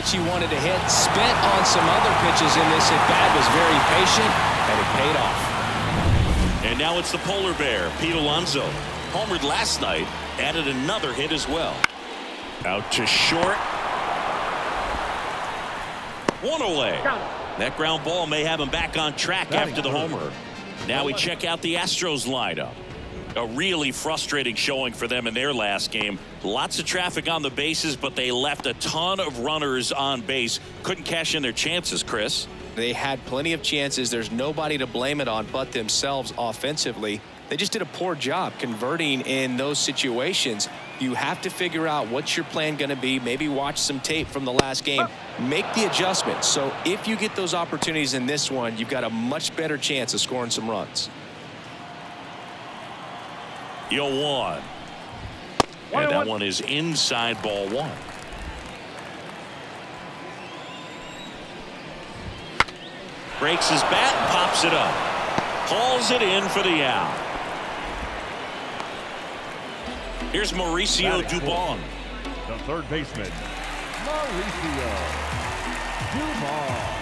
pitch he wanted to hit. Spent on some other pitches in this at-bat. Was very patient, and it paid off. And now it's the polar bear, Pete Alonso. Homered last night, added another hit as well. Out to short. One away. That ground ball may have him back on track after the homer. Now we check out the Astros lineup. A really frustrating showing for them in their last game. Lots of traffic on the bases, but they left a ton of runners on base. Couldn't cash in their chances, Chris. They had plenty of chances. There's nobody to blame it on but themselves offensively. They just did a poor job converting in those situations. You have to figure out what's your plan going to be. Maybe watch some tape from the last game. Make the adjustment. So if you get those opportunities in this one, you've got a much better chance of scoring some runs. 0-1. And that one is inside ball one. Breaks his bat and pops it up. Hauls it in for the out. Here's Mauricio Dubon. The third baseman, Mauricio Dubon.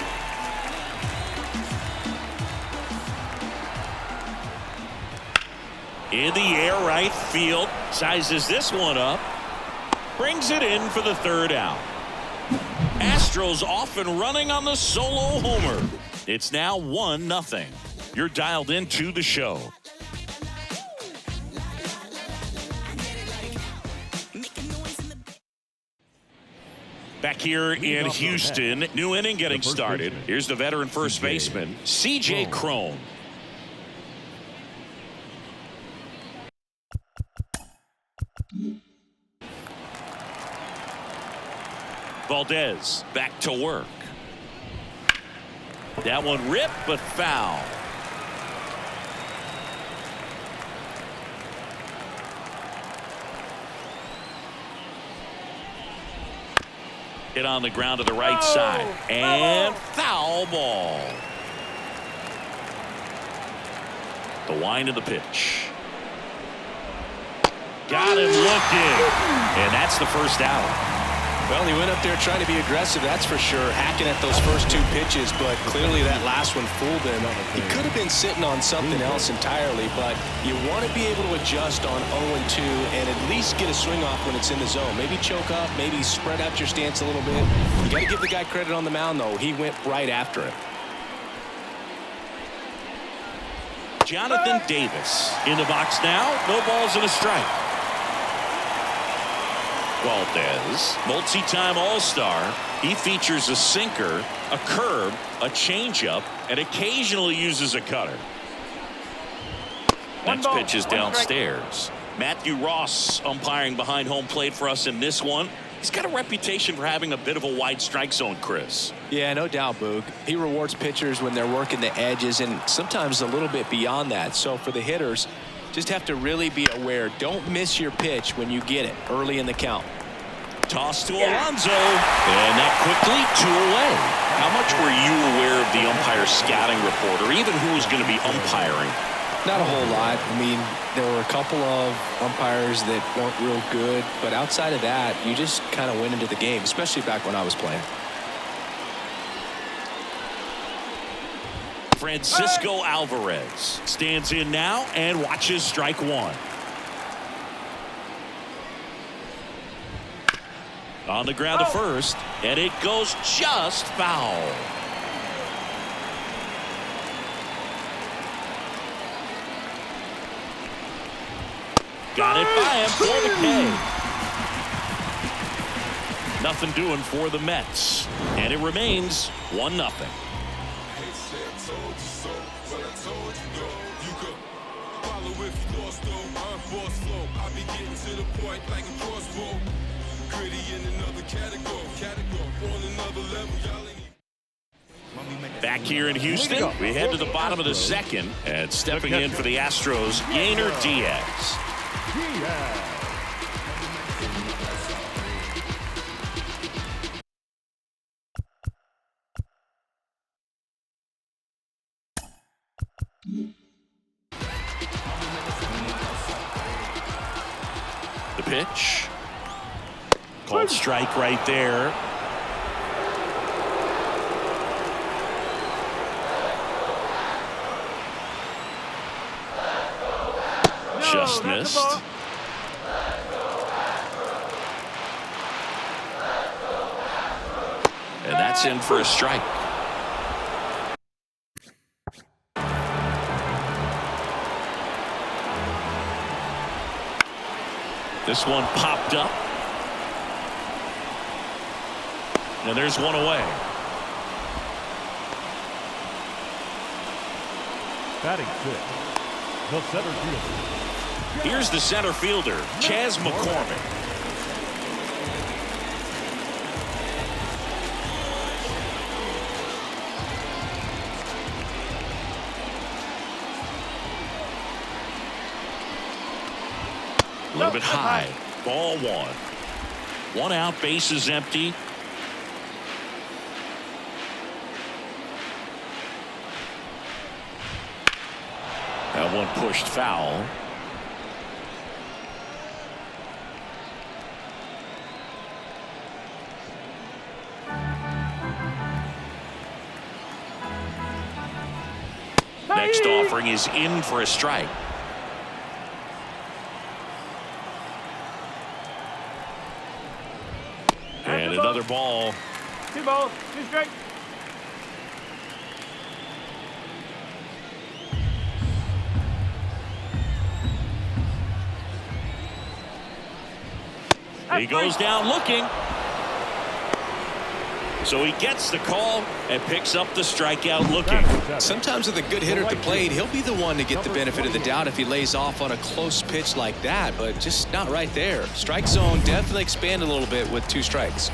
In the air right field. Sizes this one up. Brings it in for the third out. Astros off and running on the solo homer. It's now 1-0. You're dialed into the show. Back here in Houston, new inning getting started. Here's the veteran first baseman, C.J. Cron. Valdez back to work. That one ripped but foul. Hit on the ground to the right side. And foul ball. The wind of the pitch. Got him looking. And that's the first out. Well, he went up there trying to be aggressive, that's for sure, hacking at those first two pitches, but clearly that last one fooled him. He could have been sitting on something else entirely, but you want to be able to adjust on 0-2 and at least get a swing off when it's in the zone. Maybe choke up, maybe spread out your stance a little bit. You got to give the guy credit on the mound, though. He went right after it. Jonathan Davis in the box now. No balls and a strike. Valdez, multi-time All-Star. He features a sinker, a curve, a changeup, and occasionally uses a cutter. Next pitch is downstairs. Matthew Ross umpiring behind home plate for us in this one. He's got a reputation for having a bit of a wide strike zone, Chris. Yeah, no doubt, Boog. He rewards pitchers when they're working the edges and sometimes a little bit beyond that. So for the hitters, just have to really be aware. Don't miss your pitch when you get it early in the count. Toss to Alonso. And that quickly 2 away. How much were you aware of the umpire scouting report or even who was going to be umpiring? Not a whole lot. I mean, there were a couple of umpires that weren't real good. But outside of that, you just kind of went into the game, especially back when I was playing. Francisco Alvarez stands in now and watches strike one. On the ground to first, and it goes just foul. Got it by him for the K. Nothing doing for the Mets, and it remains 1-0. Back here in Houston, we head to the bottom of the second, and stepping in for the Astros, Yainer Diaz. The pitch. Called strike right there. Just missed. And that's in for a strike. This one popped up. And there's one away. Batting sixth, the center fielder. Here's the center fielder, Chas McCormick. A little bit high. Ball one. One out, base is empty. That one pushed foul. Next offering is in for a strike. And another ball. 2 balls, 2 strikes. He goes down looking. So he gets the call and picks up the strikeout looking. Sometimes with a good hitter at the plate, he'll be the one to get the benefit of the doubt if he lays off on a close pitch like that, but just not right there. Strike zone definitely expanded a little bit with 2 strikes.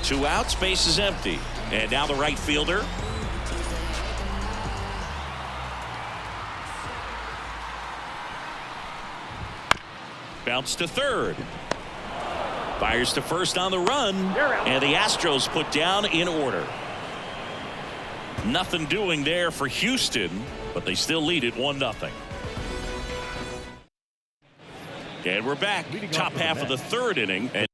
2 outs, base is empty. And now the right fielder. Bounce to third. Fires to first on the run. And the Astros put down in order. Nothing doing there for Houston, but they still lead it 1-0. And we're back. Top half of the third inning. And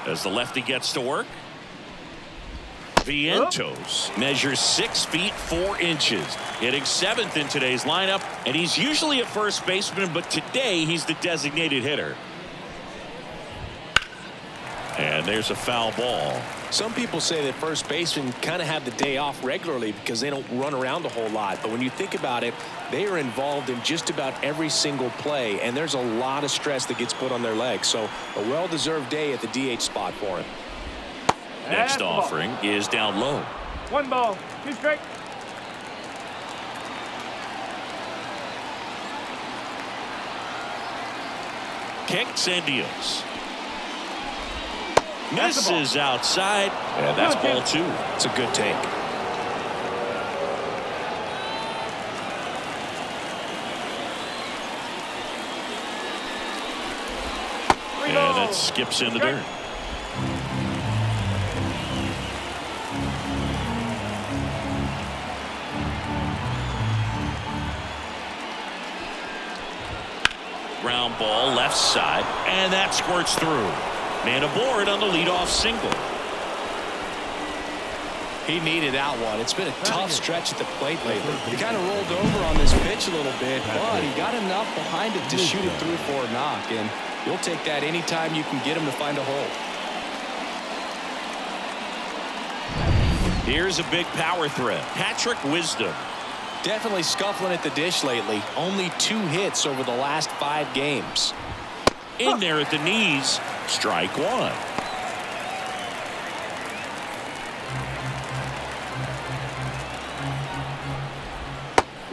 as the lefty gets to work, Vientos measures 6 feet 4 inches, hitting 7th in today's lineup, and he's usually a first baseman, but today he's the designated hitter. And there's a foul ball. Some people say that first basemen kind of have the day off regularly because they don't run around a whole lot. But when you think about it, they are involved in just about every single play, and there's a lot of stress that gets put on their legs. So a well-deserved day at the DH spot for him. Next offering is down low. 1 ball, 2 strikes. Kicks and deals. Misses outside, and that's ball 2. It's a good take. And it skips in the dirt. Ground ball left side, and that squirts through. Man aboard on the leadoff single. He needed that one. It's been a tough stretch at the plate lately. He kind of rolled over on this pitch a little bit, but he got enough behind it to shoot it through for a knock, and you'll take that anytime you can get him to find a hole. Here's a big power threat. Patrick Wisdom. Definitely scuffling at the dish lately. Only 2 hits over the last 5 games. In there at the knees. Strike 1.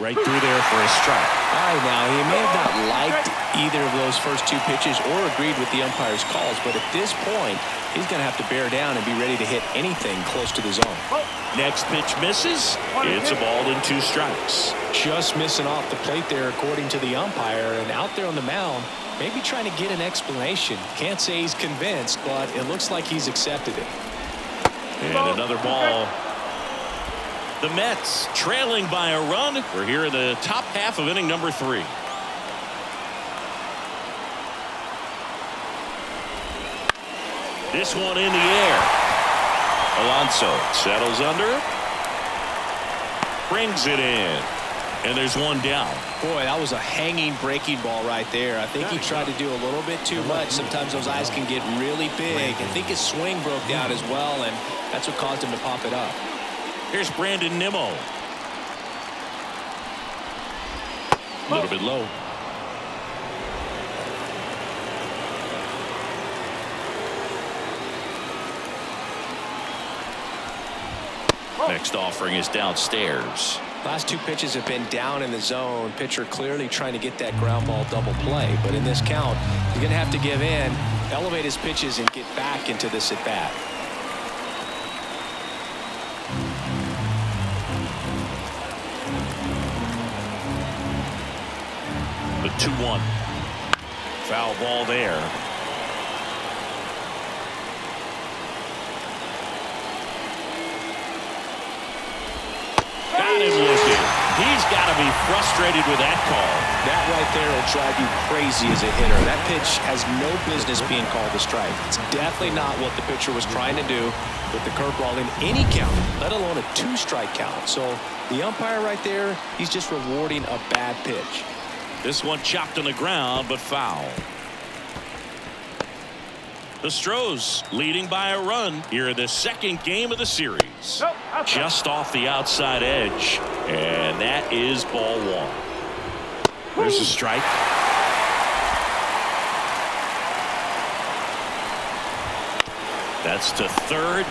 Right through there for a strike. All right, now, he may have not liked either of those first 2 pitches or agreed with the umpire's calls, but at this point, he's going to have to bear down and be ready to hit anything close to the zone. Next pitch misses. It's a ball and 2 strikes. Just missing off the plate there, according to the umpire, and out there on the mound, maybe trying to get an explanation. Can't say he's convinced, but it looks like he's accepted it. And another ball. The Mets trailing by a run. We're here in the top half of inning number 3. This one in the air. Alonso settles under. Brings it in. And there's one down. Boy, that was a hanging breaking ball right there. I think he tried to do a little bit too much. Sometimes those eyes can get really big. I think his swing broke down as well, and that's what caused him to pop it up. Here's Brandon Nimmo. A little bit low. Next offering is downstairs. Last two pitches have been down in the zone. Pitcher clearly trying to get that ground ball double play. But in this count, you're going to have to give in, elevate his pitches, and get back into this at bat. The 2-1. Foul ball there. Got him looking. He's got to be frustrated with that call. That right there will drive you crazy as a hitter. That pitch has no business being called a strike. It's definitely not what the pitcher was trying to do with the curveball in any count, let alone a 2-strike count. So the umpire right there, he's just rewarding a bad pitch. This one chopped on the ground, but foul. The Astros leading by a run here in the second game of the series. Just off the outside edge, and that is ball one. There's a strike. That's to third.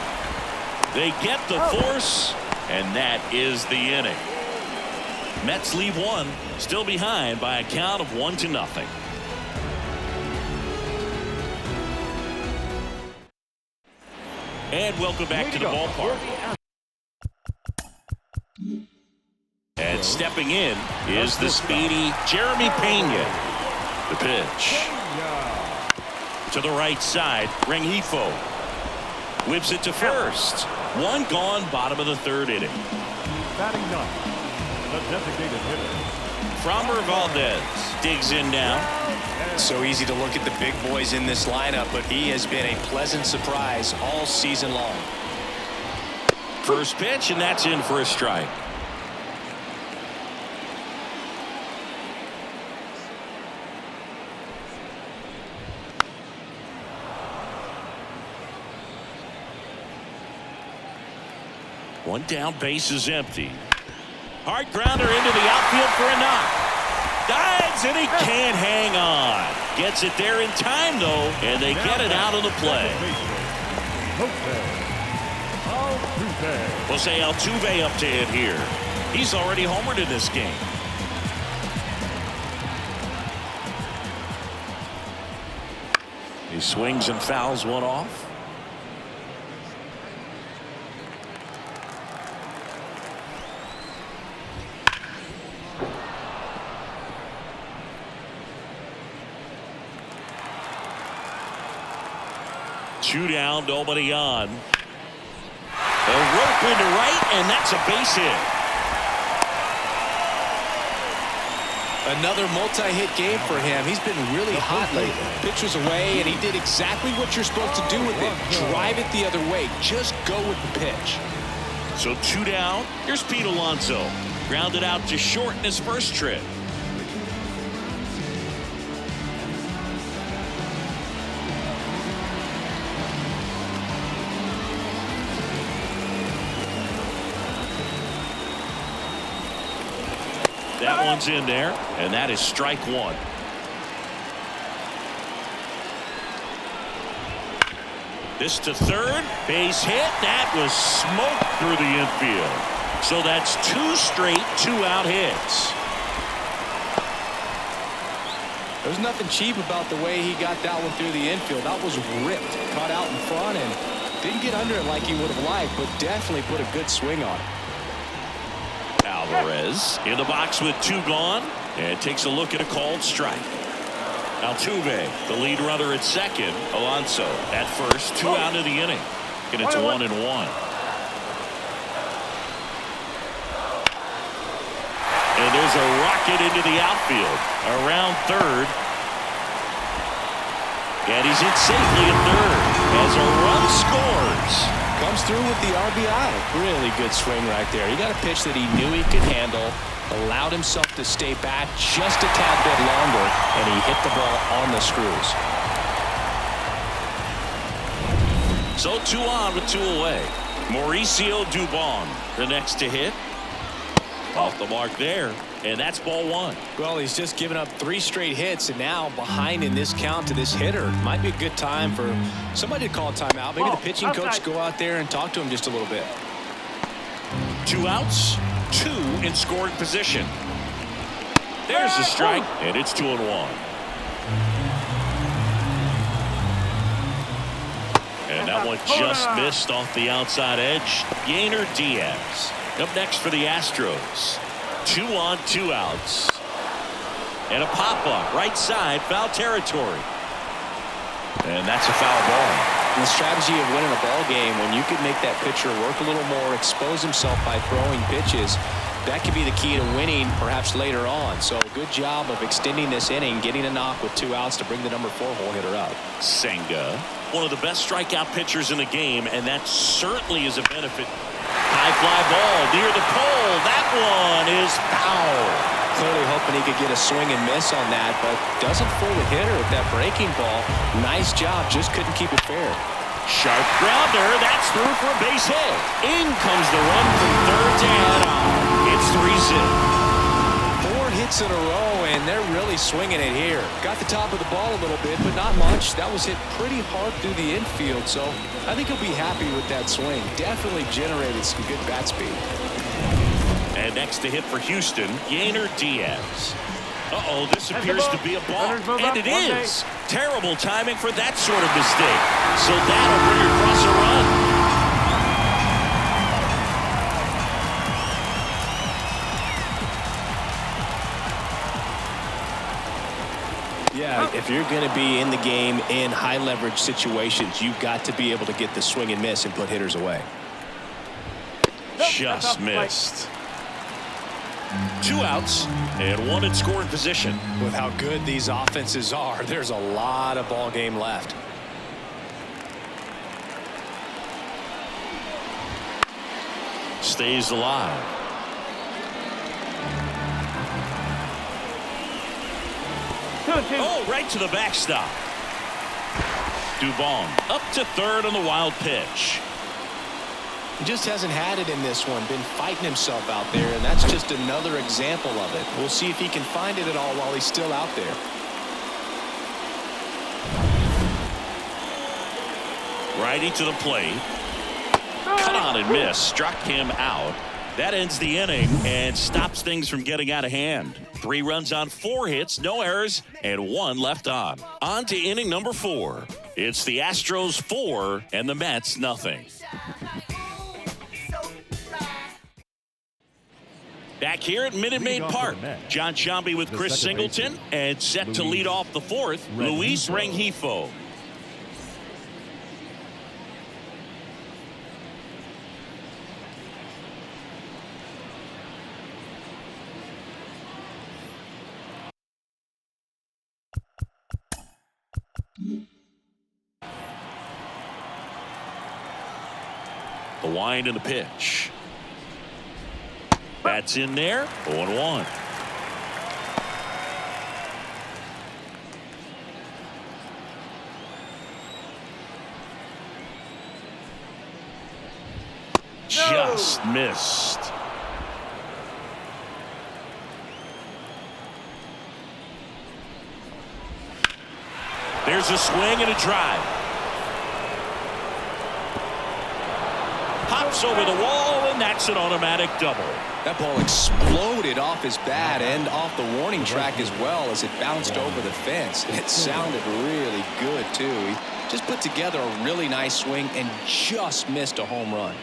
They get the force, and that is the inning. Mets leave one, still behind by a count of 1-0. And welcome back to the ballpark. And stepping in is the speedy Jeremy Pena. The pitch. To the right side, Rengifo. Whips it to first. One gone, bottom of the third inning. Batting ninth, the designated hitter. Framber Valdez digs in now. So easy to look at the big boys in this lineup, but he has been a pleasant surprise all season long. First pitch, and that's in for a strike. One down, base is empty. Hard grounder into the outfield for a knock. Dives, and he can't hang on. Gets it there in time, though, and they get it out of the play. Jose Altuve up to hit here. He's already homered in this game. He swings and fouls one off. Two down, nobody on. A rope into right, and that's a base hit. Another multi-hit game for him. He's been really hot lately. Pitch was away, and he did exactly what you're supposed to do with it. Drive it the other way. Just go with the pitch. So two down. Here's Pete Alonso. Grounded out to short in his first trip. That one's in there, and that is strike one. This to third, base hit. That was smoked through the infield. So that's two straight two-out hits. There's nothing cheap about the way he got that one through the infield. That was ripped, caught out in front, and didn't get under it like he would have liked, but definitely put a good swing on it. Alvarez in the box with two gone and takes a look at a called strike. Altuve, the lead runner at second. Alonso at first, two out of the inning, and it's 1-1. And there's a rocket into the outfield around third, and he's in safely at third as a run scores. Comes through with the RBI. Really good swing right there. He got a pitch that he knew he could handle, allowed himself to stay back just a tad bit longer, and he hit the ball on the screws. So 2 on with 2 away. Mauricio Dubon, the next to hit. Off the mark there, and that's ball 1. Well, he's just given up 3 straight hits, and now behind in this count to this hitter. Might be a good time for somebody to call a timeout. Maybe the pitching coach go out there and talk to him just a little bit. 2 outs, 2 in scoring position. There's the strike, and it's 2-1. And that one just missed off the outside edge. Yainer Diaz up next for the Astros. 2 on, 2 outs. And a pop-up right side, foul territory. And that's a foul ball. And the strategy of winning a ball game, when you can make that pitcher work a little more, expose himself by throwing pitches, that could be the key to winning perhaps later on. So good job of extending this inning, getting a knock with 2 outs to bring the number 4 hole hitter up. Senga, one of the best strikeout pitchers in the game, and that certainly is a benefit. High fly ball near the pole. That one is foul. Clearly hoping he could get a swing and miss on that, but doesn't fool the hitter with that breaking ball. Nice job, just couldn't keep it fair. Sharp grounder, that's through for a base hit. In comes the run from third to add on. It's 3-0. 4 hits in a row, and they're really swinging it here. Got the top of the ball a little bit, but not much. That was hit pretty hard through the infield, so I think he'll be happy with that swing. Definitely generated some good bat speed. And next to hit for Houston, Yainer Diaz. Uh-oh, this appears to be a balk, and it is. Terrible timing for that sort of mistake. So that'll bring across a run. Yeah, if you're going to be in the game in high leverage situations, you've got to be able to get the swing and miss and put hitters away. Just missed. 2 outs and 1 in scoring position. With how good these offenses are, there's a lot of ball game left. Stays alive. Oh, right to the backstop. Dubon up to third on the wild pitch. He just hasn't had it in this one. Been fighting himself out there, and that's just another example of it. We'll see if he can find it at all while he's still out there. Righty to the plate. Cut on and miss. Struck him out. That ends the inning and stops things from getting out of hand. 3 runs on 4 hits, no errors, and 1 left on. On to inning number 4. It's the Astros 4 and the Mets nothing. Back here at Minute Maid Park, John Sciambi with Chris Singleton, and set to lead off the 4th, Luis Rengifo. The wind and the pitch. That's in there. 0-1. Just missed. There's a swing and a drive. Pops over the wall, and that's an automatic double. That ball exploded off his bat and off the warning track as well as it bounced over the fence. And it sounded really good, too. He just put together a really nice swing and just missed a home run.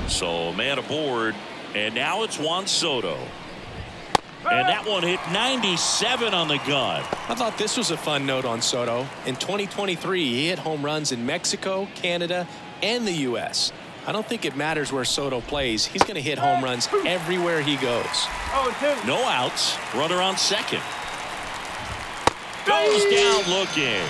So man aboard, and now it's Juan Soto. And that one hit 97 on the gun. I thought this was a fun note on Soto. In 2023, he hit home runs in Mexico, Canada, and the U.S. I don't think it matters where Soto plays. He's going to hit home runs everywhere he goes. No outs. Runner on second. Goes down looking.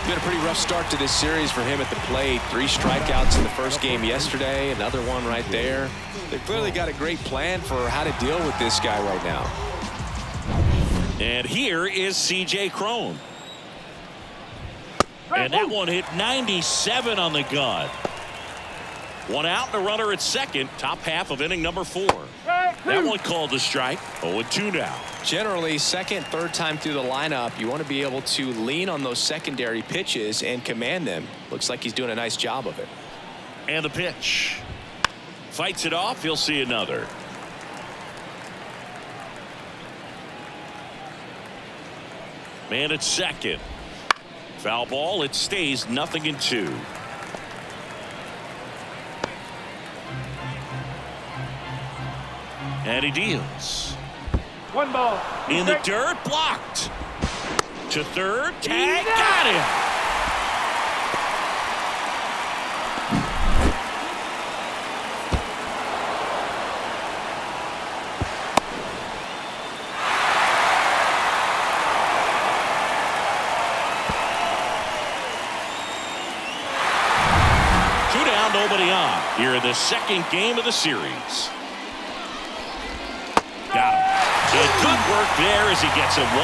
It's been a pretty rough start to this series for him at the plate. 3 strikeouts in the first game yesterday, another one right there. They've clearly got a great plan for how to deal with this guy right now. And here is C.J. Cron. And that one hit 97 on the gun. 1 out and a runner at second. Top half of inning number 4. That one called a strike. 0-2 now. Generally, second, third time through the lineup, you want to be able to lean on those secondary pitches and command them. Looks like he's doing a nice job of it. And the pitch. Fights it off. He'll see another. Man at second. Foul ball. It stays 0-2. And he deals. 1 ball. In the dirt, blocked. To third, tag, got him. Two down, nobody on. Here in the second game of the series. Got him. And good work there as he gets him 1-2-3.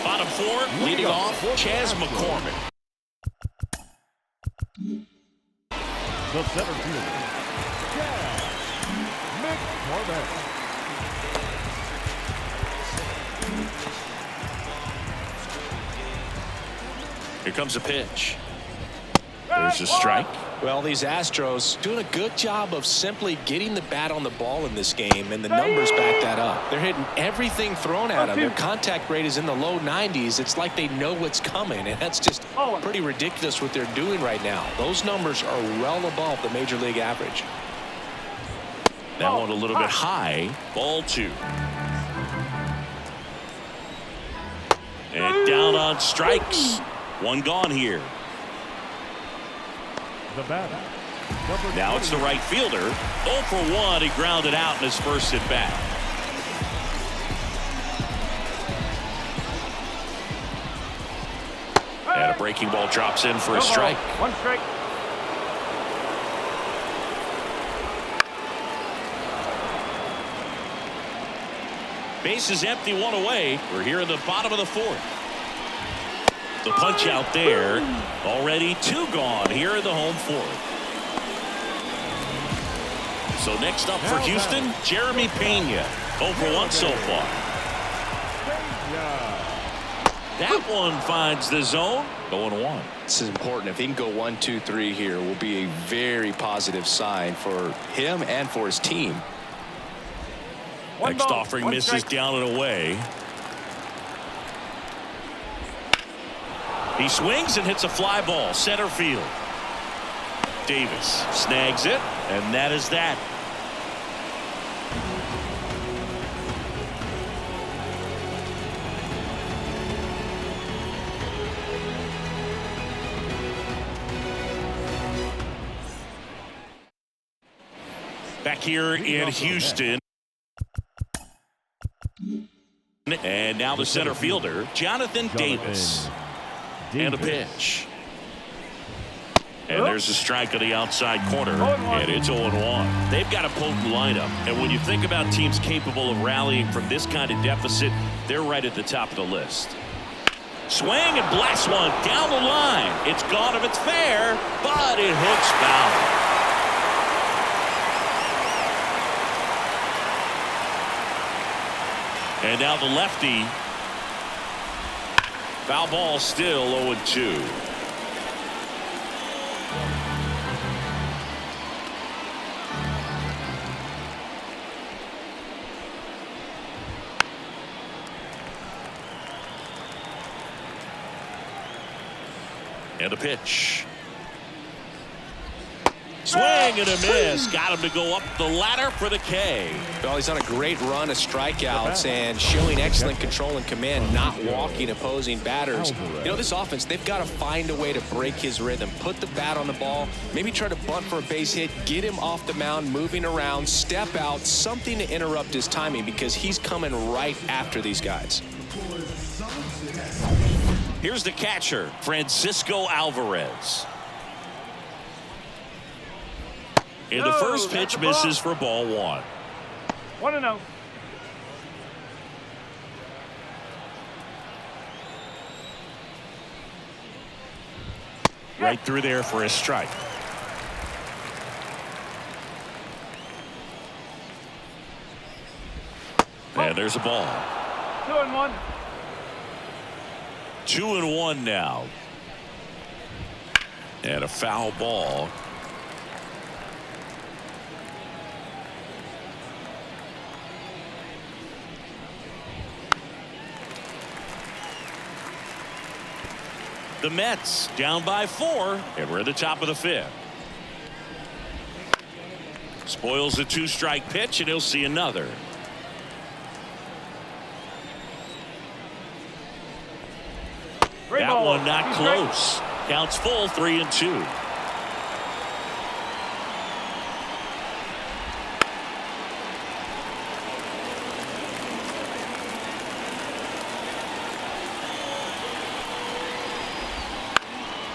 Bottom 4, leading off, Chas McCormick. The center fielder, McCormick. Here comes a pitch. There's a strike. Well, these Astros doing a good job of simply getting the bat on the ball in this game, and the numbers back that up. They're hitting everything thrown at them. Their contact rate is in the low 90s. It's like they know what's coming, and that's just pretty ridiculous what they're doing right now. Those numbers are well above the major league average. That one a little bit high. Ball 2. And down on strikes. 1 gone here. The batter. Now it's the right fielder. 0 for 1. He grounded out in his first at bat. And a breaking ball drops in for a strike. 1 strike. Base is empty, 1 away. We're here in the bottom of the 4th. The punch out there. Already 2 gone here in the home 4th. So next up for Houston, Jeremy Pena. 0 for 1 so far. That one finds the zone. 0-1. This is important. If he can go 1-2-3 here, will be a very positive sign for him and for his team. Next offering misses down and away. He swings and hits a fly ball center field. Davis snags it, and that is that. Back here in Houston. And now the center fielder, Jonathan Davis. And a pitch. And there's a strike on the outside corner. And it's 0-1. They've got a potent lineup. And when you think about teams capable of rallying from this kind of deficit, they're right at the top of the list. Swing and blast one down the line. It's gone if it's fair, but it hooks foul. And now the lefty. Foul ball still 0-2. Swing and a miss. Got him to go up the ladder for the K. Well, he's on a great run of strikeouts and showing excellent control and command, not walking opposing batters. You know, this offense, they've got to find a way to break his rhythm, put the bat on the ball, maybe try to bunt for a base hit, get him off the mound, moving around, step out, something to interrupt his timing because he's coming right after these guys. Here's the catcher, Francisco Alvarez. And the first pitch misses for ball one. 1-0. Right through there for a strike. And there's a ball. 2-1. 2-1 now. And a foul ball. The Mets down by 4, and we're at the top of the 5th. Spoils the 2-strike pitch, and he'll see another. That one not close. Counts full, 3-2.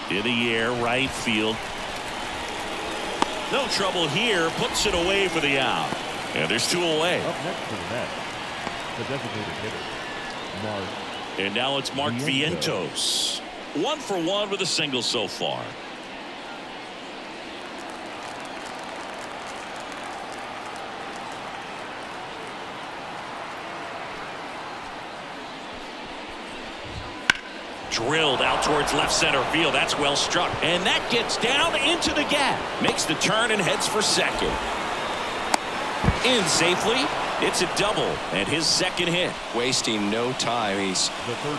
In the air, right field. No trouble here. Puts it away for the out. And there's 2 away. Up next to the net, the designated hitter, Mark. And now it's Mark Vientos. 1 for 1 with a single so far. Drilled out towards left center field. That's well struck. And that gets down into the gap. Makes the turn and heads for second. In safely. It's a double and his second hit. Wasting no time. He's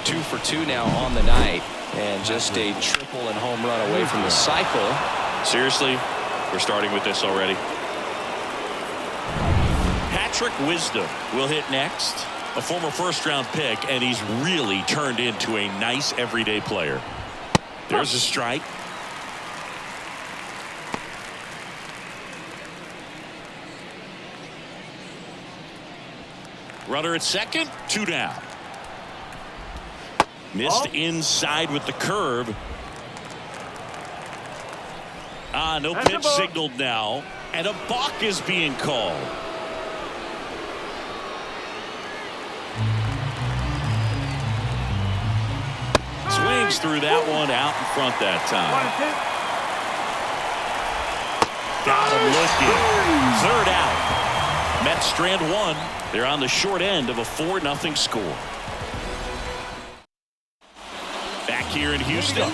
2 for 2 now on the night. And just a triple and home run away from the cycle. Seriously, we're starting with this already. Patrick Wisdom will hit next. A former first-round pick, and he's really turned into a nice everyday player. There's a strike. Runner at second, 2 down. Missed inside with the curve. No pitch signaled now, and a balk is being called. Swings through that one out in front that time. Got him looking. 3rd out. Mets strand 1. They're on the short end of a 4-0 score. Back here in Houston.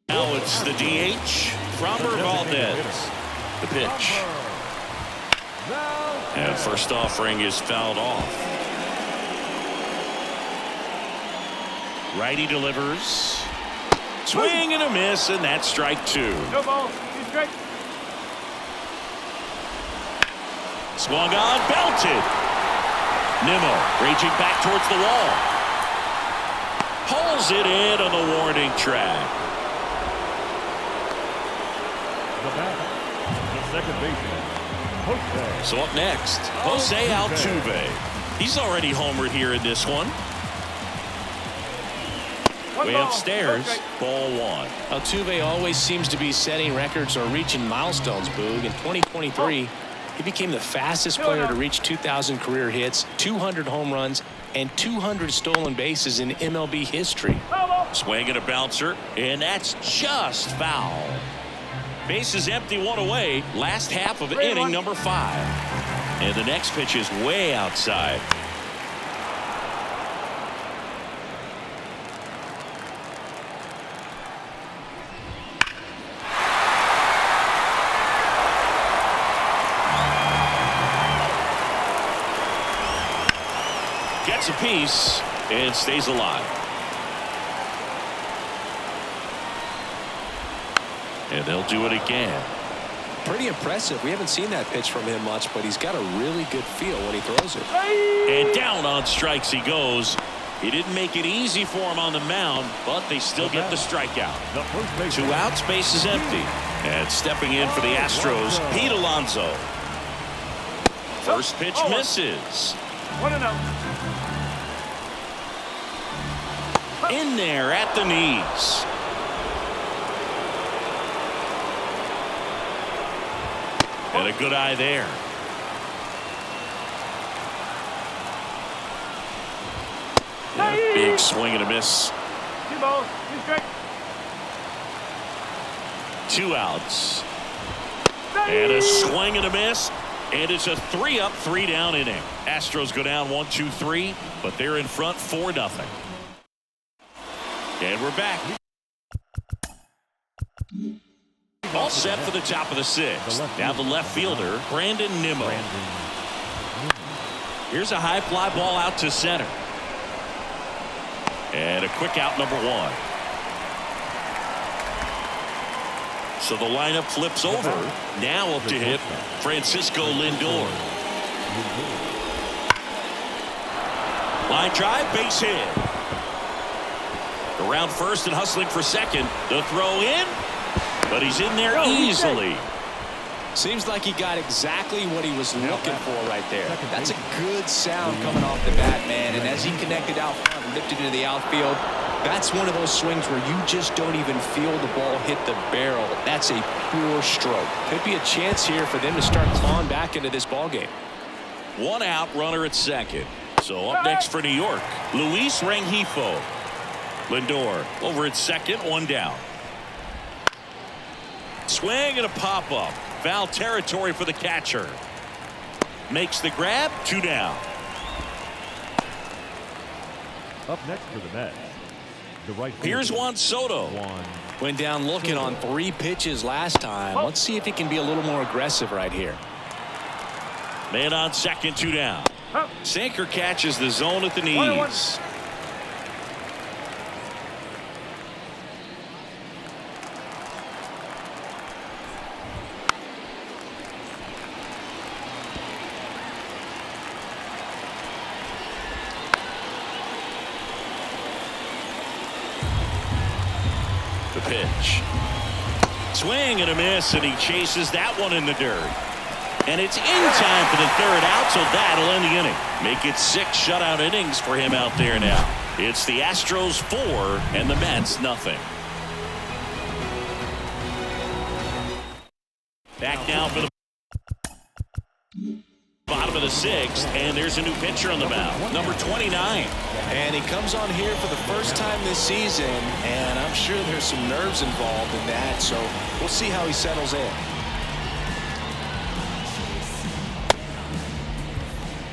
Now it's the DH, Framber Valdez. The pitch. And first offering is fouled off. Righty delivers. Swing and a miss, and that's strike 2. No ball. 2 strikes. Swung on, belted. Nimmo raging back towards the wall. Pulls it in on the warning track. The batter, the second baseman, Jose. So up next, Jose Altuve. He's already homered here in this one. Way upstairs, ball 1. Altuve always seems to be setting records or reaching milestones, Boog. In 2023, he became the fastest player to reach 2,000 career hits, 200 home runs, and 200 stolen bases in MLB history. Swing and a bouncer, and that's just foul. Bases empty, 1 away. Last half of inning number 5. And the next pitch is way outside. Gets a piece and stays alive. And they'll do it again. Pretty impressive. We haven't seen that pitch from him much, but he's got a really good feel when he throws it. And down on strikes he goes. He didn't make it easy for him on the mound, but they still get the strikeout. 2 outs, base is empty. And stepping in for the Astros, Pete Alonso. First pitch misses. 1-0. In there at the knees. And a good eye there. And a big swing and a miss. 2 balls, 2 strikes. 2 outs. And a swing and a miss. And it's a 3-up, 3-down inning. Astros go down 1-2-3, but they're in front 4-0. And we're back. All set for the top of the 6th. Now the left fielder, Brandon Nimmo. Here's a high fly ball out to center. And a quick out, number 1. So the lineup flips over. Now up to hit Francisco Lindor. Line drive, base hit. Around first and hustling for second. The throw in. But he's in there easily. Seems like he got exactly what he was looking for right there. That's a good sound coming off the bat, man. And as he connected out front and lifted into the outfield, that's one of those swings where you just don't even feel the ball hit the barrel. That's a pure stroke. Could be a chance here for them to start clawing back into this ball game. 1 out, runner at second. So up next for New York, Luis Rengifo. Lindor over at second, 1 down. Swing and a pop-up. Foul territory for the catcher. Makes the grab, 2 down. Up next for the Mets, the right Here's Juan Soto. Went down looking on 3 pitches last time. Let's see if he can be a little more aggressive right here. Man on second, 2 down. Sinker catches the zone at the knees. The pitch. Swing and a miss, and he chases that one in the dirt. And it's in time for the 3rd out, so that'll end the inning. Make it 6 shutout innings for him out there now. It's the Astros 4 and the Mets nothing. Back now for the bottom of the 6th, and there's a new pitcher on the mound, number 29. And he comes on here for the first time this season, and I'm sure there's some nerves involved in that, so we'll see how he settles in.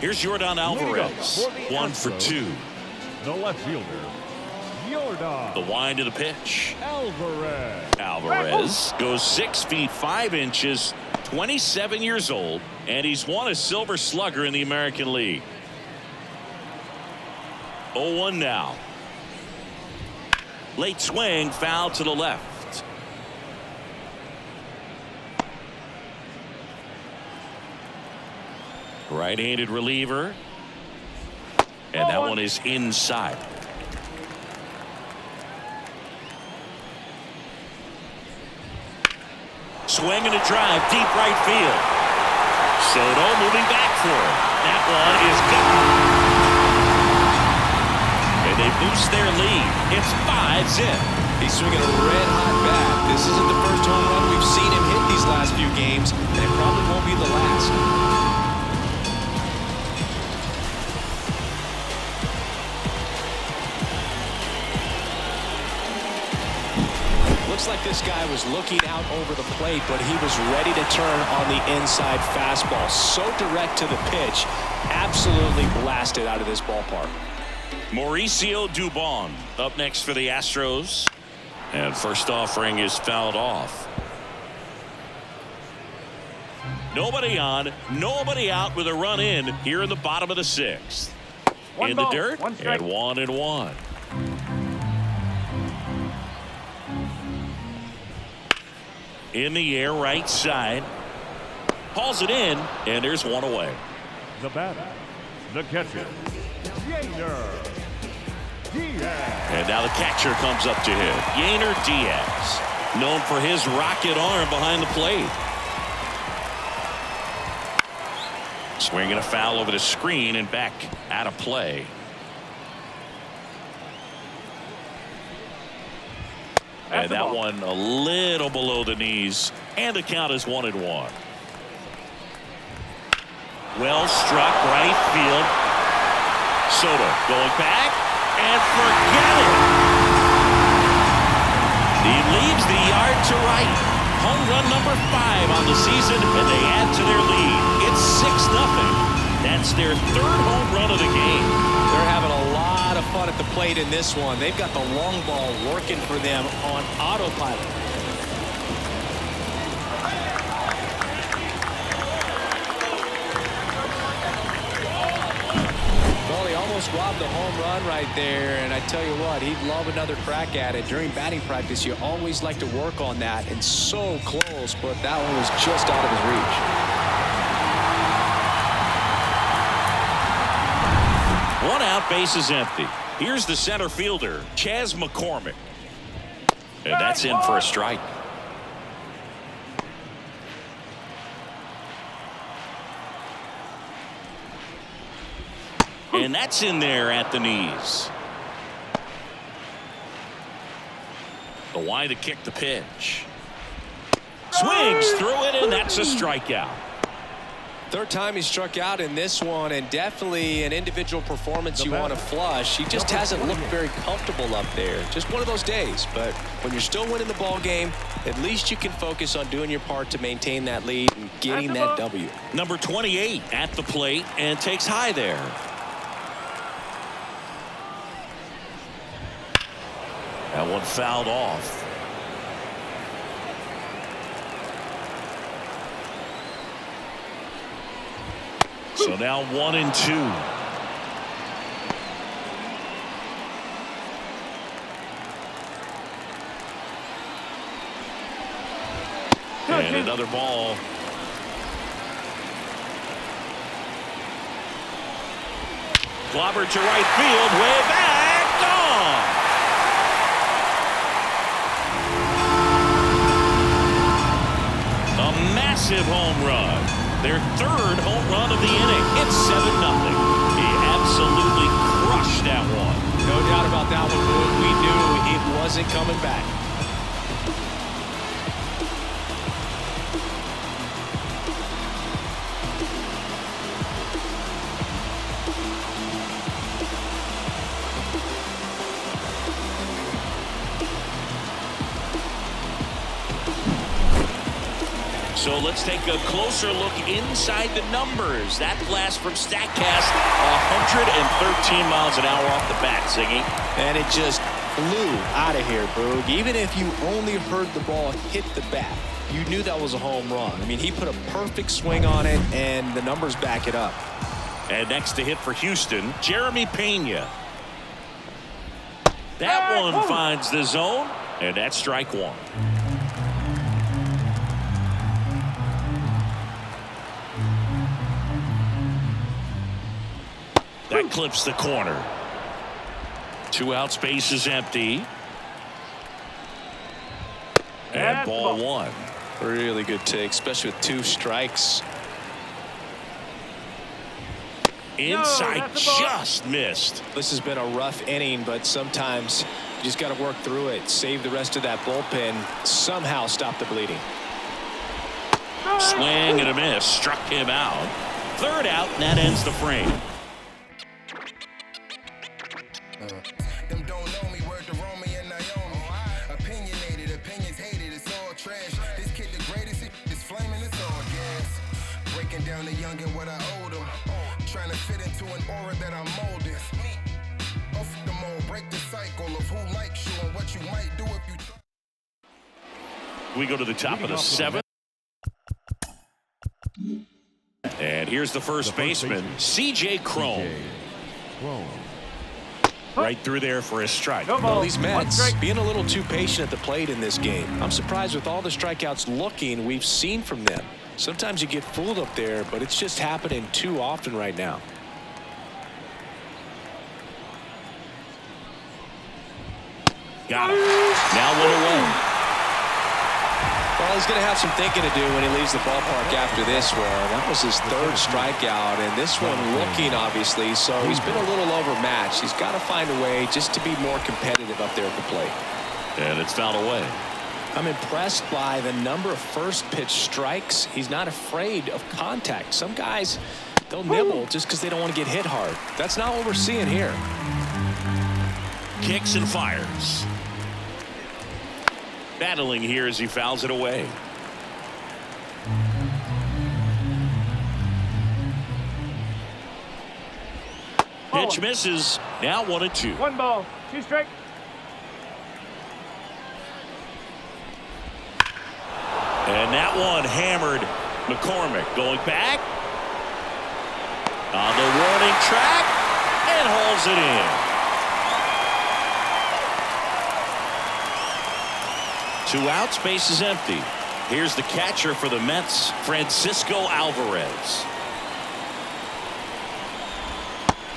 Here's Yordan Alvarez, 1 for 2. The left fielder, Yordan. The wind of the pitch. Alvarez. Goes 6 feet 5 inches, 27 years old, and he's won a Silver Slugger in the American League. 0-1 now. Late swing, foul to the left. Right-handed reliever. And that one is inside. Swing and a drive, deep right field. Soto moving back for it. That one is gone. And they boost their lead. It's 5-zip. He's swinging a red-hot bat. This isn't the first home run we've seen him hit these last few games, and it probably won't be the last. Looks like this guy was looking out over the plate, but he was ready to turn on the inside fastball. So direct to the pitch. Absolutely blasted out of this ballpark. Mauricio Dubon up next for the Astros. And first offering is fouled off. Nobody on, nobody out with a run in here in the bottom of the 6th. In the dirt, and 1-1. In the air, right side. Hauls it in, and there's one away. The batter, the catcher, Yainer Diaz. And now the catcher comes up to hit. Yainer Diaz, known for his rocket arm behind the plate. Swinging a foul over the screen and back out of play. And that one a little below the knees, and the count is 1-1. Well struck, right field. Soto going back, and forget it. He leaves the yard to right. Home run number 5 on the season, and they add to their lead. It's 6-0. That's their 3rd home run of the game. They're having a lot of fun at the plate in this one. They've got the long ball working for them on autopilot. Well, he almost robbed the home run right there, and I tell you what, he'd love another crack at it. During batting practice, you always like to work on that, and so close, but that one was just out of his reach. 1 out, base is empty. Here's the center fielder, Chas McCormick. And that's in for a strike. And that's in there at the knees. The wide to kick the pitch. Swings through it, and that's a strikeout. 3rd time he struck out in this one, and definitely an individual performance you want to flush. He just hasn't looked very comfortable up there. Just one of those days. But when you're still winning the ball game, at least you can focus on doing your part to maintain that lead and getting that W. Number 28 at the plate and takes high there. That one fouled off. So now 1-2. And another ball. Clobbered to right field, way back, gone. A massive home run. Their 3rd home run of the inning. It's 7-0. He absolutely crushed that one. No doubt about that one, Boog. We knew it wasn't coming back. So let's take a closer look inside the numbers. That blast from StatCast, 113 miles an hour off the bat, Zingy. And it just flew out of here, Boog. Even if you only heard the ball hit the bat, you knew that was a home run. I mean, he put a perfect swing on it, and the numbers back it up. And next to hit for Houston, Jeremy Pena. That one finds the zone, and that's strike 1. That clips the corner. 2 outs, base is empty. And ball 1. Really good take, especially with 2 strikes. Inside, just missed. This has been a rough inning, but sometimes you just got to work through it, save the rest of that bullpen, somehow stop the bleeding. Swing and a miss, struck him out. 3rd out, and that ends the frame. Them don't know me, word to Romy and Naomi. Opinionated, opinions hated, it's all trash. This kid the greatest, it's flaming, it's all gas. Breaking down the young and what I owe them. Trying to fit into an aura that I'm molded. Off the mold, break the cycle of who likes you and what you might do if you. We go to the top of the 7th. And here's the first baseman, C.J. Cron. Right through there for a strike. Well, these Mets being a little too patient at the plate in this game. I'm surprised with all the strikeouts looking we've seen from them. Sometimes you get fooled up there, but it's just happening too often right now. Got him. Now 1 away. Well, he's going to have some thinking to do when he leaves the ballpark after this one. That was his 3rd strikeout, and this one looking, obviously, so he's been a little overmatched. He's got to find a way just to be more competitive up there at the plate. And it's fouled away. I'm impressed by the number of first pitch strikes. He's not afraid of contact. Some guys, they'll nibble just because they don't want to get hit hard. That's not what we're seeing here. Kicks and fires. Battling here as he fouls it away. Pitch misses. Now 1-2. 1 ball, 2 strikes. And that one hammered. McCormick going back on the warning track and hauls it in. 2 outs, base is empty. Here's the catcher for the Mets, Francisco Alvarez.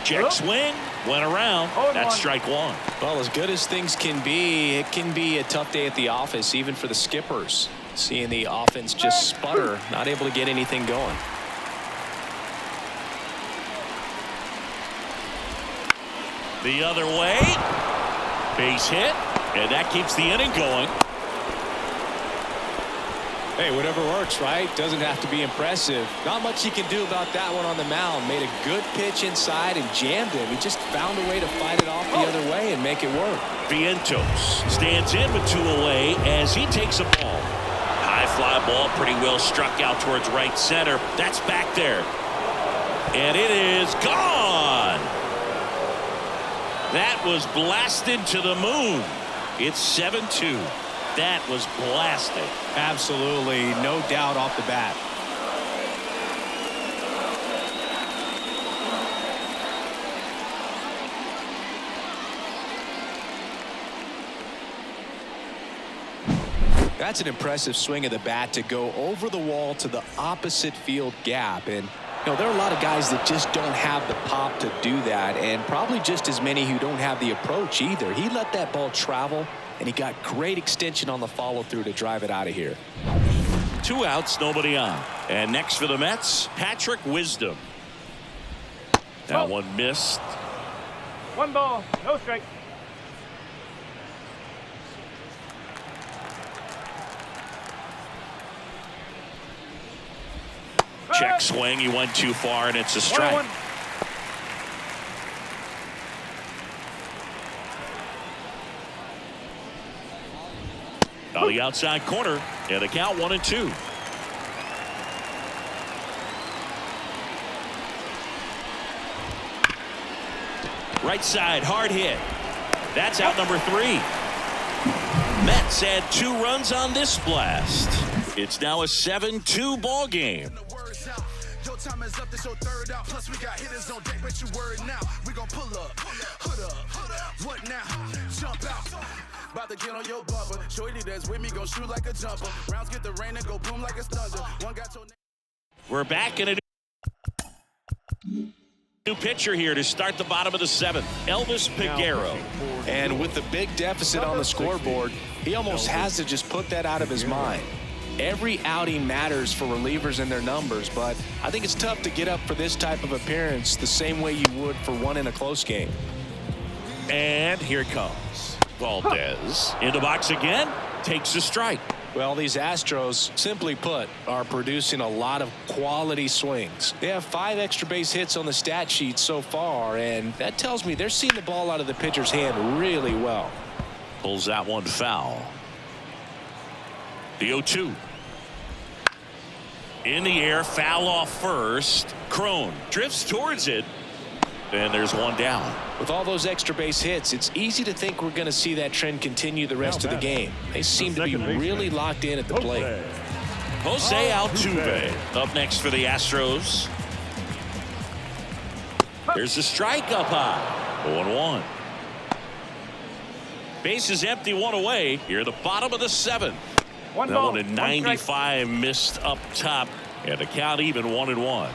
Check swing, went around. That's strike 1. Well, as good as things can be, it can be a tough day at the office, even for the skippers. Seeing the offense just sputter, not able to get anything going. The other way. Base hit, and that keeps the inning going. Hey, whatever works, right? Doesn't have to be impressive. Not much he can do about that one on the mound. Made a good pitch inside and jammed him. He just found a way to fight it off the other way and make it work. Vientos stands in with 2 away as he takes a ball. High fly ball, pretty well struck out towards right center. That's back there. And it is gone. That was blasted to the moon. It's 7-2. That was blasted. Absolutely, no doubt off the bat. That's an impressive swing of the bat to go over the wall to the opposite field gap. And you know, there are a lot of guys that just don't have the pop to do that, and probably just as many who don't have the approach either. He let that ball travel, and he got great extension on the follow through to drive it out of here. 2 outs, nobody on. And next for the Mets, Patrick Wisdom. That one missed. 1 ball, no strike. Check swing, he went too far, and it's a strike. 1-1. On the outside corner, and the count 1-2. Right side, hard hit. That's out number 3. Mets add 2 runs on this blast. It's now a 7-2 ball game. Time is up, this your 3rd out. Plus, we got hitters on deck, but you worried now. We gon' pull up, hood up, what now? Jump out, about to get on your bumper. Shorty that's with me gon' shoot like a jumper. Rounds get the rain and go boom like a thunder. One got your. We're back in a new pitcher here to start the bottom of the 7th. Elvis Peguero. And with the big deficit on the scoreboard, he almost has to just put that out of his mind. Every outing matters for relievers and their numbers, but I think it's tough to get up for this type of appearance the same way you would for one in a close game. And here comes Valdez. In the box again, takes a strike. Well, these Astros, simply put, are producing a lot of quality swings. They have 5 extra base hits on the stat sheet so far, and that tells me they're seeing the ball out of the pitcher's hand really well. Pulls that one foul. The 0-2. In the air, foul off first. Crone drifts towards it, and there's one down. With all those extra base hits, it's easy to think we're going to see that trend continue the rest of the game. They seem to be really locked in at the plate. Jose Altuve up next for the Astros. There's a strike up high. 0-1. Base is empty, one away. Here, the bottom of the seventh. One that ball, one in one 95 missed up top. And the count even 1-1.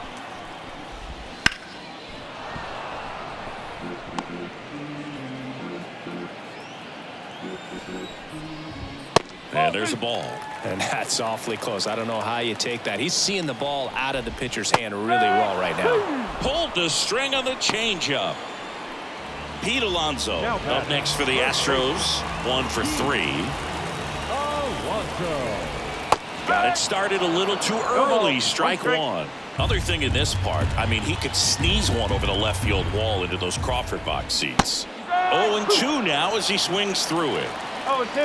And there's a ball. And that's awfully close. I don't know how you take that. He's seeing the ball out of the pitcher's hand really well right now. Pulled the string on the changeup. Pete Alonso up next for the Astros. 1 for 3. Alonso. Got it started a little too early. Strike one. Other thing in this part, I mean, he could sneeze one over the left field wall into those Crawford box seats. 0-2 now as he swings through it.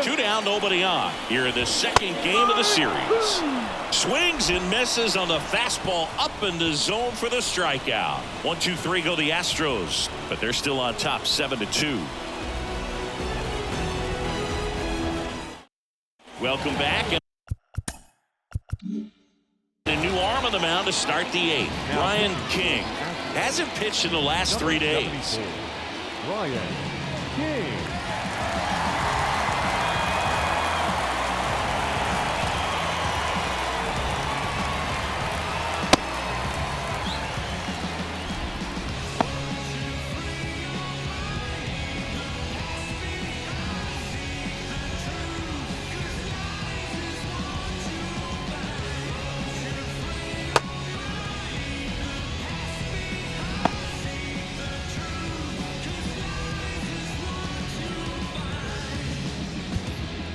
2 down, nobody on. Here in the second game of the series. Swings and misses on the fastball up in the zone for the strikeout. 1-2-3 go the Astros, but they're still on top 7-2. Welcome back. A new arm on the mound to start the 8th. Ryan King hasn't pitched in the last 3 days. Ryan King.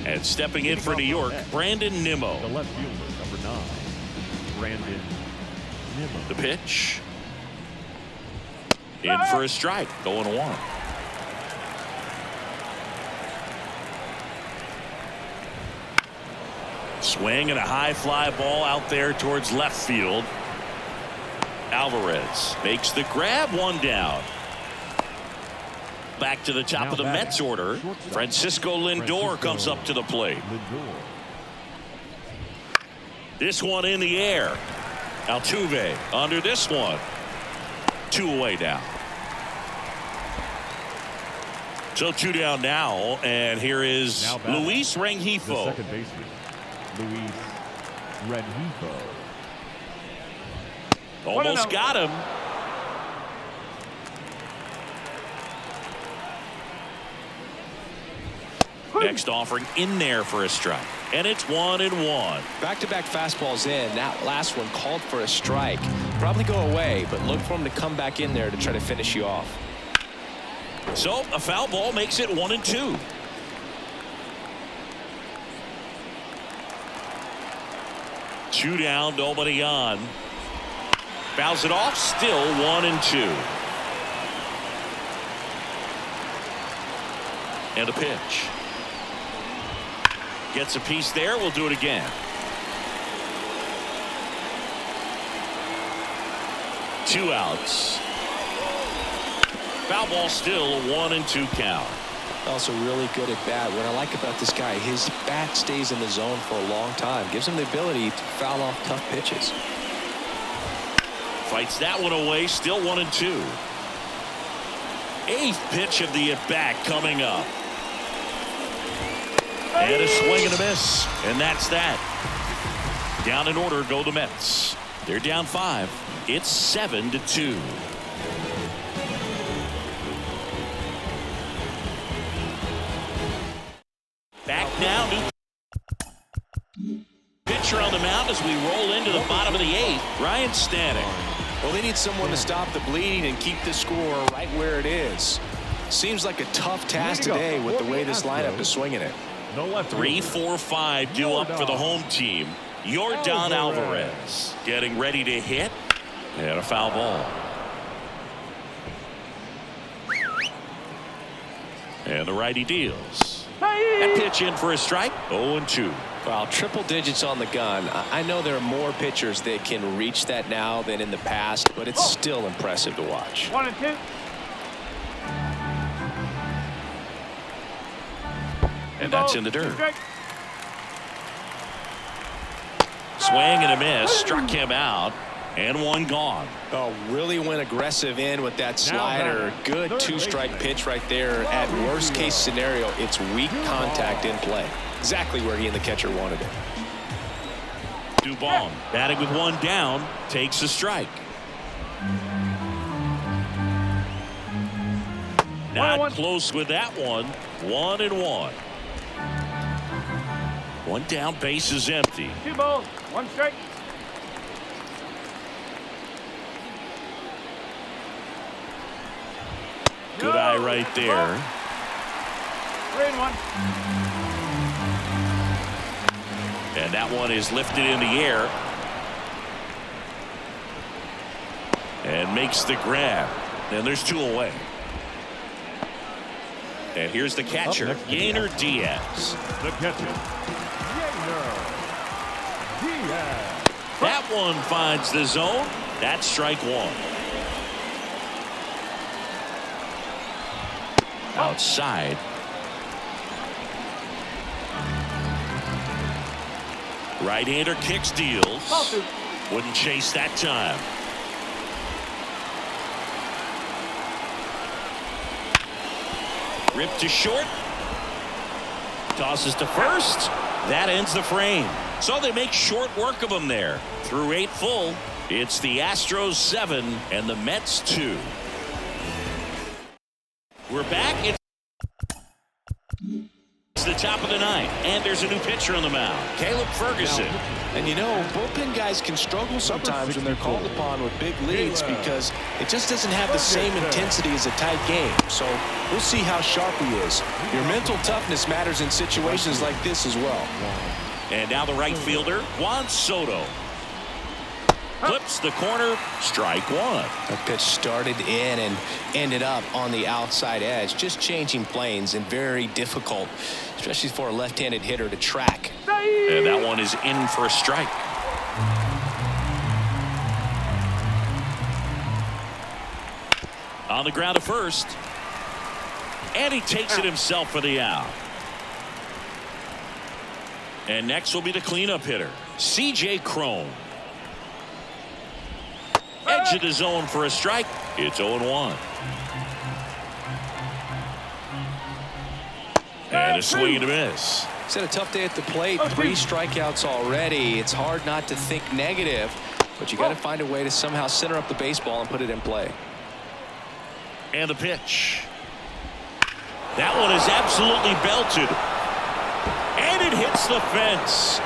And stepping in for New York, Brandon Nimmo. The left fielder, number 9, Brandon Nimmo. The pitch. In for a strike. 0-1. Swing and a high fly ball out there towards left field. Alvarez makes the grab, 1 down. Back to the top of the Mets order. Francisco Lindor comes up to the plate. This one in the air. Altuve under this one. 2 away now. So 2 down now, and here is Luis Rengifo. The second baseman, Luis Rengifo. Almost got him. Next offering in there for a strike. And it's 1-1. Back-to-back fastballs in. That last one called for a strike. Probably go away, but look for him to come back in there to try to finish you off. So a foul ball makes it 1-2. Two down, nobody on. Fouls it off, still 1-2. And a pitch. Gets a piece there. We'll do it again. 2 outs. Foul ball, still 1-2 count. Also really good at bat. What I like about this guy, his bat stays in the zone for a long time. Gives him the ability to foul off tough pitches. Fights that one away. Still 1-2. 8th pitch of the at-bat coming up. And a swing and a miss. And that's that. Down in order go the Mets. They're down 5. It's 7-2. Back now. New pitcher on the mound as we roll into the bottom of the 8th. Ryan Stanek. Well, they need someone to stop the bleeding and keep the score right where it is. Seems like a tough task today with the way this lineup is swinging it. 3, 4, 5 due up for the home team. Yordan Alvarez getting ready to hit. And a foul ball. And the righty deals. That pitch in for a strike. 0-2. Well, triple digits on the gun. I know there are more pitchers that can reach that now than in the past, but it's still impressive to watch. 1-2. And that's in the dirt. Swing and a miss. Struck him out. And one gone. Oh, really went aggressive in with that slider. Good two-strike pitch right there. At worst case scenario, it's weak contact in play. Exactly where he and the catcher wanted it. Dubon batting with one down, takes a strike. Not close with that one. 1-1. One down, base is empty. 2 balls, 1 strike. Good eye right there. 3-1. And that one is lifted in the air. And makes the grab. And there's 2 away. And here's the catcher, Yainer Diaz. The catcher, Yainer Diaz. That one finds the zone. That's strike 1. Outside. Right-hander kicks, deals. Wouldn't chase that time. Ripped to short. Tosses to first. That ends the frame. So they make short work of him there. Through 8 full, it's the Astros 7 and the Mets 2. We're back. It's the top of the 9th, and there's a new pitcher on the mound, Caleb Ferguson. And you know, bullpen guys can struggle sometimes when they're called upon with big leads because it just doesn't have the same intensity as a tight game. So we'll see how sharp he is. Your mental toughness matters in situations like this as well. And now the right fielder, Juan Soto. Clips the corner, strike 1. That pitch started in and ended up on the outside edge, just changing planes and very difficult, especially for a left-handed hitter to track. And that one is in for a strike. On the ground to first. And he takes it himself for the out. And next will be the cleanup hitter, C.J. Cron. Edge of the zone for a strike. It's 0-1. And a swing and a miss. He's had a tough day at the plate. 3 strikeouts already. It's hard not to think negative, but you got to find a way to somehow center up the baseball and put it in play. And the pitch. That one is absolutely belted. And it hits the fence.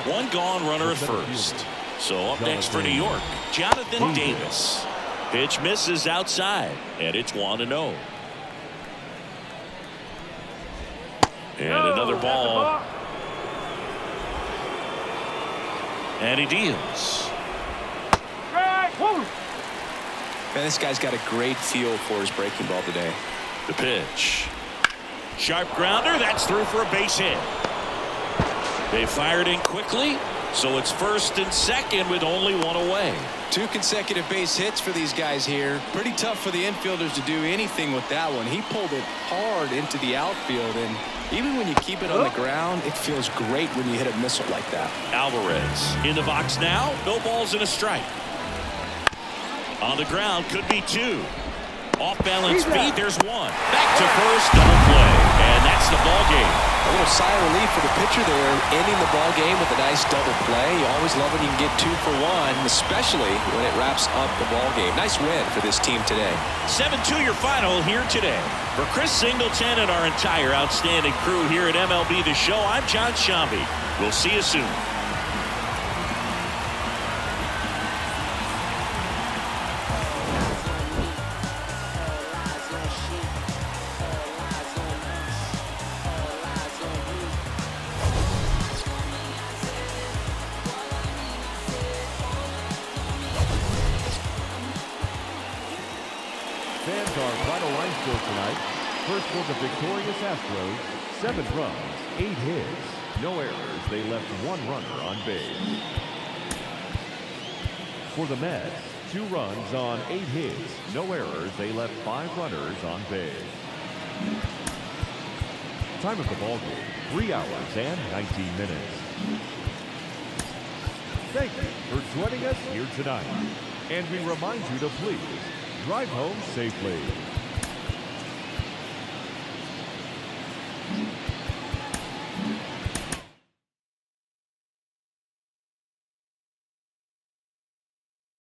One gone, runner at first. So up next for New York, Jonathan Davis. Pitch misses outside, and it's 1-0. And another ball. And he deals. Man, this guy's got a great feel for his breaking ball today. The pitch. Sharp grounder. That's through for a base hit. They fired in quickly, so it's first and second with only 1 away. 2 consecutive base hits for these guys here. Pretty tough for the infielders to do anything with that one. He pulled it hard into the outfield, and even when you keep it on the ground, it feels great when you hit a missile like that. Alvarez in the box now. No balls and a strike. On the ground, could be 2. Off balance feet, there's 1. Back to first, double play, and that's the ball game. A little sigh of relief for the pitcher there, ending the ball game with a nice double play. You always love when you can get 2 for 1, especially when it wraps up the ball game. Nice win for this team today. 7-2 your final here today. For Chris Singleton and our entire outstanding crew here at MLB The Show, I'm John Shambi. We'll see you soon. Fans, our final line score tonight. First for the victorious Astros, 7 runs, 8 hits, no errors. They left 1 runner on base. For the Mets, 2 runs on 8 hits, no errors. They left 5 runners on base. Time of the ball game, 3 hours and 19 minutes. Thank you for joining us here tonight. And we remind you to please drive home safely.